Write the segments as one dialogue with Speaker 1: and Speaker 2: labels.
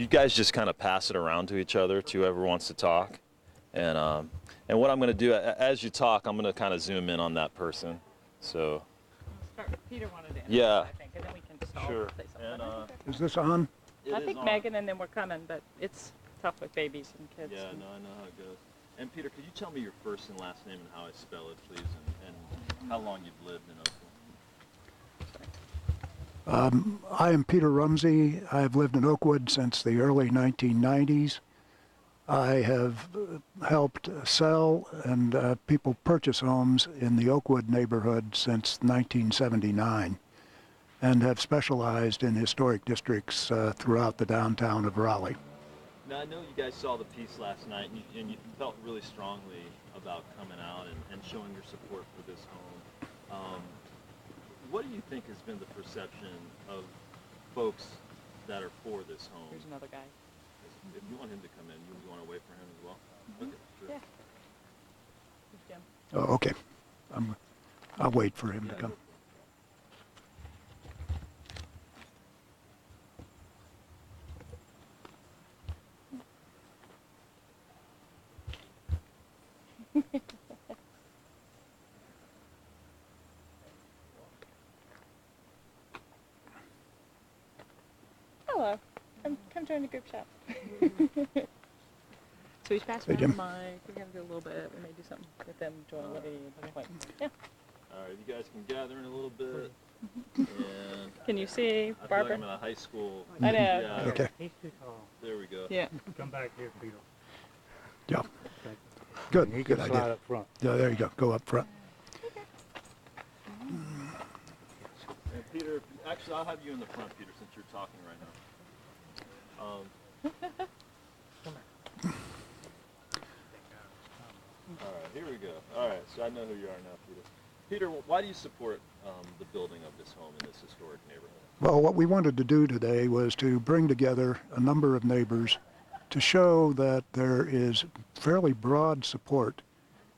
Speaker 1: you guys just kind of pass it around to each other, to whoever wants to talk. And what I'm going to do, as you talk, I'm going to kind of zoom in on that person. So.
Speaker 2: Start with Peter wanted to
Speaker 1: Yeah.
Speaker 2: I think, and then we can just all
Speaker 1: Sure.
Speaker 2: say something.
Speaker 3: Is this on?
Speaker 2: I think Megan, and then we're coming, but it's tough with babies and kids.
Speaker 1: Yeah, no, I know how it goes. And Peter, could you tell me your first and last name and how I spell it, please, and how long you've lived in Oakwood?
Speaker 3: I am Peter Rumsey. I have lived in Oakwood since the early 1990s. I have helped sell and people purchase homes in the Oakwood neighborhood since 1979 and have specialized in historic districts throughout the downtown of Raleigh.
Speaker 1: Now, I know you guys saw the piece last night, and you felt really strongly about coming out and showing your support for this home. What do you think has been the perception of folks that are for this home?
Speaker 2: Here's another guy.
Speaker 1: If you want him to come in, you want to wait for him as well? Okay, sure.
Speaker 2: Yeah.
Speaker 3: Oh, okay. I'll wait for him to come.
Speaker 2: Hello. Come join the group chat. So he's passing
Speaker 3: Hey,
Speaker 2: around
Speaker 3: Jim.
Speaker 2: the mic. We're going to do a little bit. We may do something with them join at any point. Yeah.
Speaker 1: All right, you guys can gather in a little bit. And
Speaker 2: Can you see
Speaker 1: I feel like
Speaker 2: Barbara?
Speaker 1: I'm in a high school.
Speaker 2: I know.
Speaker 1: Yeah,
Speaker 3: Okay.
Speaker 4: He's too tall.
Speaker 1: there we go.
Speaker 2: Yeah.
Speaker 4: Come back here, Peter.
Speaker 3: Yeah.
Speaker 4: Okay.
Speaker 3: Good.
Speaker 4: He
Speaker 3: Good
Speaker 4: can slide
Speaker 3: idea.
Speaker 4: up front.
Speaker 3: Yeah, there you go. Go up front.
Speaker 1: And Peter, actually, I'll have you in the front, Peter, since you're talking right now. All right, here we go. All right, so I know who you are now, Peter. Peter, why do you support the building of this home in this historic neighborhood?
Speaker 3: Well, what we wanted to do today was to bring together a number of neighbors to show that there is fairly broad support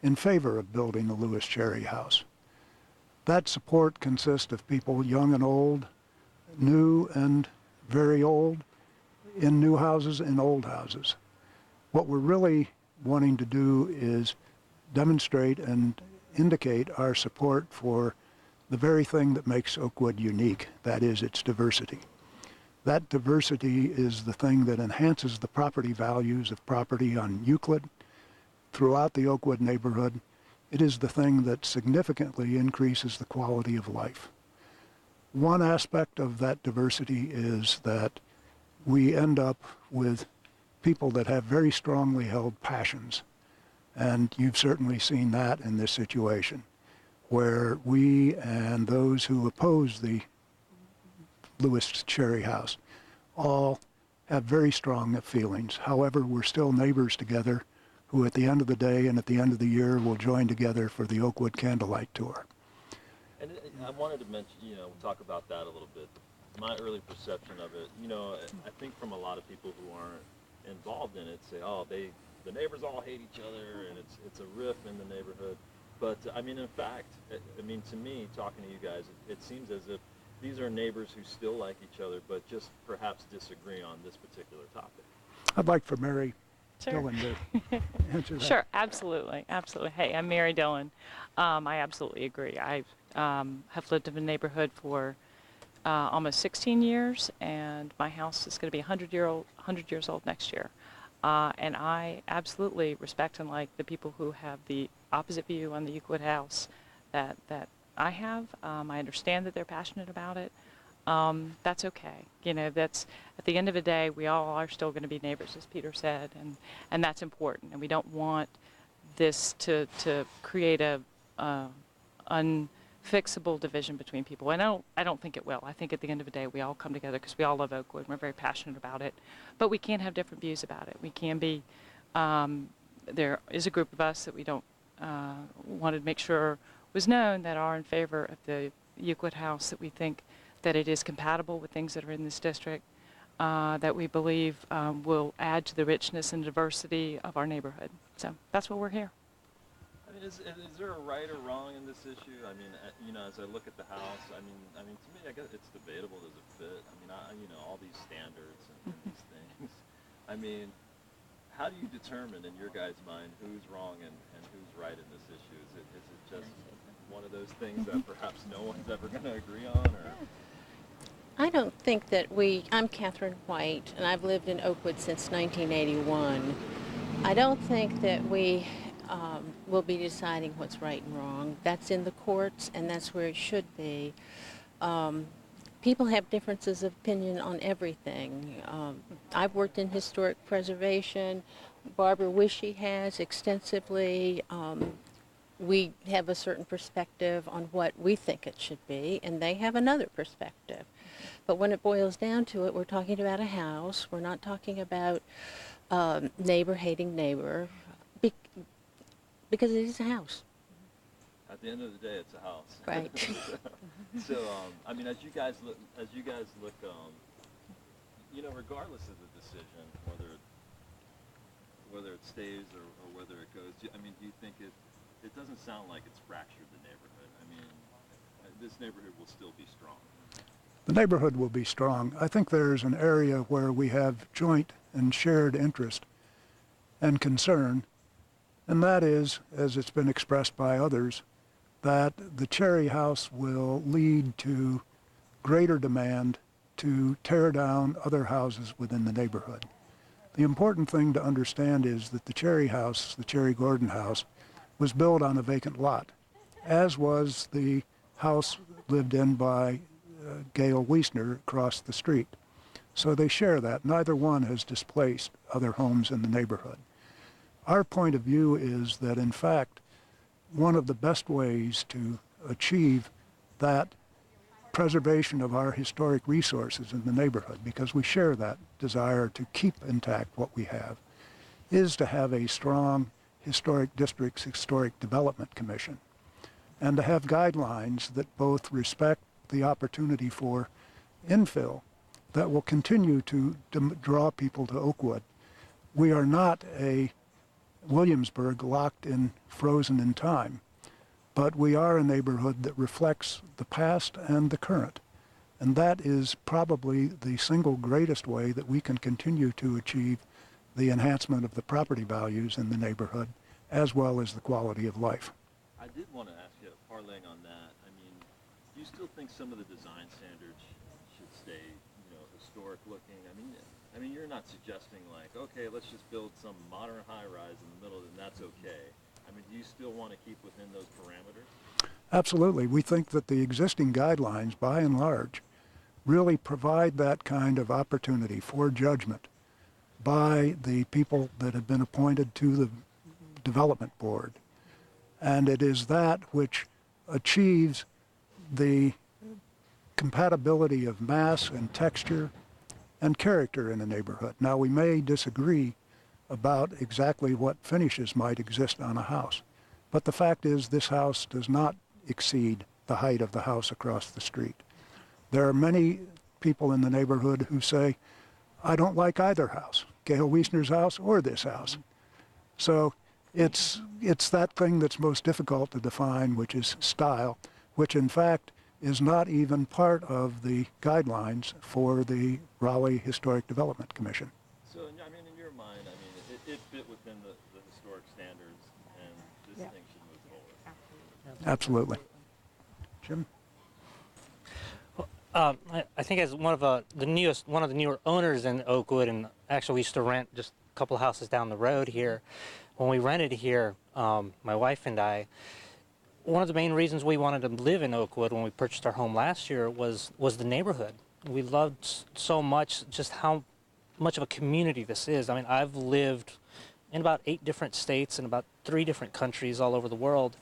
Speaker 3: in favor of building the Lewis Cherry House. That support consists of people young and old, new and very old, in new houses and old houses. What we're really wanting to do is demonstrate and indicate our support for the very thing that makes Oakwood unique, that is its diversity. That diversity is the thing that enhances the property values of property on Euclid throughout the Oakwood neighborhood. It is the thing that significantly increases the quality of life. One aspect of that diversity is that we end up with people that have very strongly held passions. And you've certainly seen that in this situation, where we and those who oppose the Lewis Cherry House all have very strong feelings. However, we're still neighbors together who at the end of the day and at the end of the year will join together for the Oakwood Candlelight Tour.
Speaker 1: And I wanted to mention, talk about that a little bit. My early perception of it, I think from a lot of people who aren't involved in it say, oh, the neighbors all hate each other and it's a rift in the neighborhood. But I mean, in fact, to me, talking to you guys, it seems as if these are neighbors who still like each other, but just perhaps disagree on this particular topic.
Speaker 3: I'd like for Mary
Speaker 2: Sure.
Speaker 3: Dillon to answer that.
Speaker 2: Sure, absolutely, absolutely. Hey, I'm Mary Dillon. I absolutely agree. I have lived in the neighborhood for almost 16 years, and my house is going to be 100 years old next year. And I absolutely respect and like the people who have the opposite view on the Euclid house that I have. I understand that they're passionate about it. That's okay. That's at the end of the day, we all are still going to be neighbors, as Peter said, and that's important. And we don't want this to create a unfixable division between people. And I don't think it will. I think at the end of the day, we all come together because we all love Oakwood. And we're very passionate about it, but we can have different views about it. We can be. There is a group of us that we don't want to make sure was known that are in favor of the Euclid house, that we think that it is compatible with things that are in this district, that we believe will add to the richness and diversity of our neighborhood. So that's what we're here.
Speaker 1: I mean, is there a right or wrong in this issue? I mean, as I look at the house, I mean, to me, I guess it's debatable. Does it fit? I mean, all these standards and these things. I mean, how do you determine in your guys' mind who's wrong and who's right in this issue? Is it just one of those things that perhaps no one's ever going to agree on, or?
Speaker 4: I don't think that I'm Catherine White, and I've lived in Oakwood since 1981. I don't think that we will be deciding what's right and wrong. That's in the courts, and that's where it should be. People have differences of opinion on everything. I've worked in historic preservation. Barbara Wishy has extensively. We have a certain perspective on what we think it should be, and they have another perspective. But when it boils down to it, we're talking about a house. We're not talking about neighbor hating neighbor, because it is a house.
Speaker 1: At the end of the day, it's a house.
Speaker 4: Right.
Speaker 1: So, I mean, as you guys look, regardless of the decision, whether it stays or whether it goes, do you think it doesn't sound like it's fractured the neighborhood? I mean, this neighborhood will still be strong.
Speaker 3: The neighborhood will be strong. I think there's an area where we have joint and shared interest and concern, and that is, as it's been expressed by others, that the Cherry House will lead to greater demand to tear down other houses within the neighborhood. The important thing to understand is that the Cherry House, the Cherry Gordon House, was built on a vacant lot, as was the house lived in by Gail Wiesner across the street. So they share that. Neither one has displaced other homes in the neighborhood. Our point of view is that, in fact, one of the best ways to achieve that preservation of our historic resources in the neighborhood, because we share that desire to keep intact what we have, is to have a strong Historic Districts Historic Development Commission, and to have guidelines that both respect the opportunity for infill that will continue to draw people to Oakwood. We are not a Williamsburg locked in, frozen in time, but we are a neighborhood that reflects the past and the current. And that is probably the single greatest way that we can continue to achieve the enhancement of the property values in the neighborhood, as well as the quality of life.
Speaker 1: I did want to ask you, parlaying on that, I mean, do you still think some of the design standards should stay, historic looking? I mean, you're not suggesting like, okay, let's just build some modern high-rise in the middle and that's okay. I mean, do you still want to keep within those parameters?
Speaker 3: Absolutely. We think that the existing guidelines, by and large, really provide that kind of opportunity for judgment by the people that have been appointed to the development board. And it is that which achieves the compatibility of mass and texture and character in a neighborhood. Now, we may disagree about exactly what finishes might exist on a house, but the fact is this house does not exceed the height of the house across the street. There are many people in the neighborhood who say, I don't like either house, Gail Wiesner's house or this house. So it's that thing that's most difficult to define, which is style, which in fact is not even part of the guidelines for the Raleigh Historic Development Commission.
Speaker 1: So, in your mind, it fit within the historic standards, and this thing should move forward.
Speaker 3: Absolutely. Jim?
Speaker 5: I think as one of the newer owners in Oakwood, and actually we used to rent just a couple of houses down the road here. When we rented here, my wife and I, one of the main reasons we wanted to live in Oakwood when we purchased our home last year was the neighborhood. We loved so much just how much of a community this is. I mean, I've lived in about 8 different states and about 3 different countries all over the world,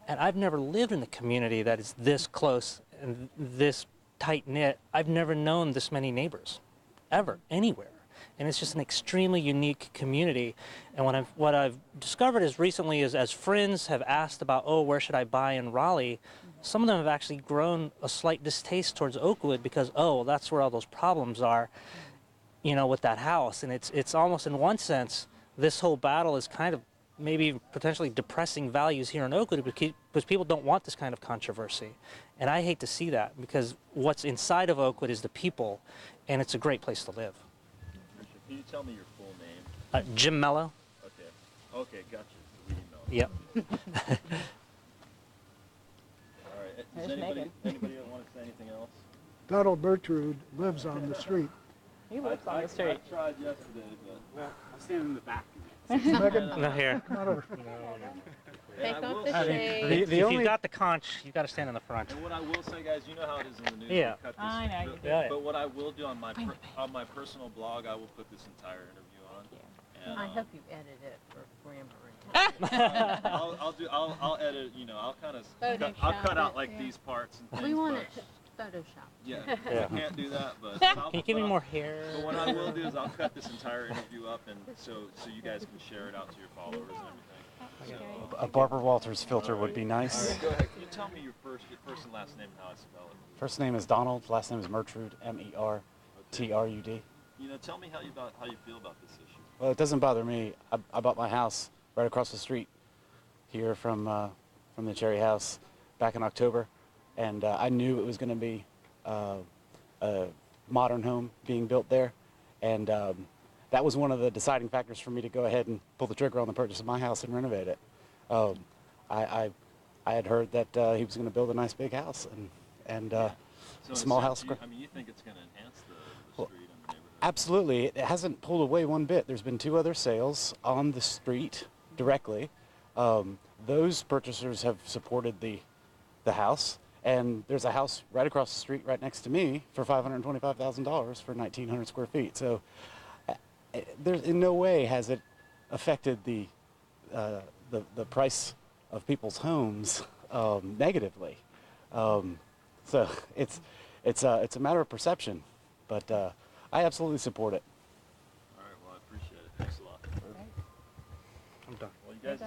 Speaker 5: and I've never lived in a community that is this close and this tight-knit. I've never known this many neighbors, ever, anywhere. And it's just an extremely unique community. And what I've discovered is recently is as friends have asked about, oh, where should I buy in Raleigh, some of them have actually grown a slight distaste towards Oakwood because, oh, well, that's where all those problems are, with that house. And it's almost in one sense, this whole battle is kind of maybe potentially depressing values here in Oakwood because people don't want this kind of controversy. And I hate to see that because what's inside of Oakwood is the people, and it's a great place to live.
Speaker 1: Can you tell me your full
Speaker 5: Jim Mello.
Speaker 1: Okay. Okay, gotcha. The email.
Speaker 5: Yep.
Speaker 1: All right. Does
Speaker 2: There's
Speaker 1: anybody
Speaker 2: Megan.
Speaker 1: want to say anything else?
Speaker 3: Donald Bertrude lives on the street.
Speaker 2: He lives on the street.
Speaker 1: I tried yesterday, but
Speaker 6: Well, I'm standing in the back.
Speaker 3: Megan,
Speaker 5: No, here.
Speaker 3: come on over.
Speaker 4: Take
Speaker 1: I
Speaker 4: off
Speaker 1: will
Speaker 4: the
Speaker 1: say-
Speaker 4: shade.
Speaker 5: If you've got the conch, you got to stand in the front.
Speaker 1: And what I will say, guys, you know how it is in the news.
Speaker 5: Yeah.
Speaker 1: We cut this,
Speaker 2: I know you
Speaker 1: but,
Speaker 2: do.
Speaker 5: Yeah, yeah.
Speaker 1: but what I will do on my personal blog, I will put this entire interview on. And,
Speaker 4: I hope you edit it for grammar.
Speaker 1: I'll edit. You know, I'll kind of
Speaker 4: Photoshop
Speaker 1: I'll cut out
Speaker 4: it,
Speaker 1: like
Speaker 4: yeah.
Speaker 1: these parts and things.
Speaker 4: We want
Speaker 1: but,
Speaker 4: it Photoshop.
Speaker 1: Yeah,
Speaker 5: Yeah.
Speaker 1: I can't do that, but
Speaker 5: Can you give me more hair?
Speaker 1: But what I will do is I'll cut this entire interview up, and so you guys can share it out to your followers and everything. So,
Speaker 6: A Barbara Walters filter would be
Speaker 1: all
Speaker 6: nice.
Speaker 1: right, go ahead. Can you tell me your first and last name and how I spell it?
Speaker 6: First name is Donald, last name is Mertrude, Mertrud.
Speaker 1: You know, tell me how you feel about this issue.
Speaker 6: Well, it doesn't bother me. I bought my house right across the street here from the Cherry House back in October, and I knew it was going to be a modern home being built there, and that was one of the deciding factors for me to go ahead and pull the trigger on the purchase of my house and renovate it. I had heard that he was going to build a nice big house and
Speaker 1: So
Speaker 6: a small
Speaker 1: in a
Speaker 6: house.
Speaker 1: sense, you think it's going to enhance the street and the neighborhood?
Speaker 6: Absolutely. It hasn't pulled away one bit. There's been 2 other sales on the street directly. Those purchasers have supported the house, and there's a house right across the street right next to me for $525,000 for 1,900 square feet. So there's in no way has it affected the price of people's homes negatively. So it's a matter of perception, but I absolutely support it.
Speaker 1: All right. Well, I appreciate it. Thanks a lot.
Speaker 5: I'm done.
Speaker 1: Well, you guys.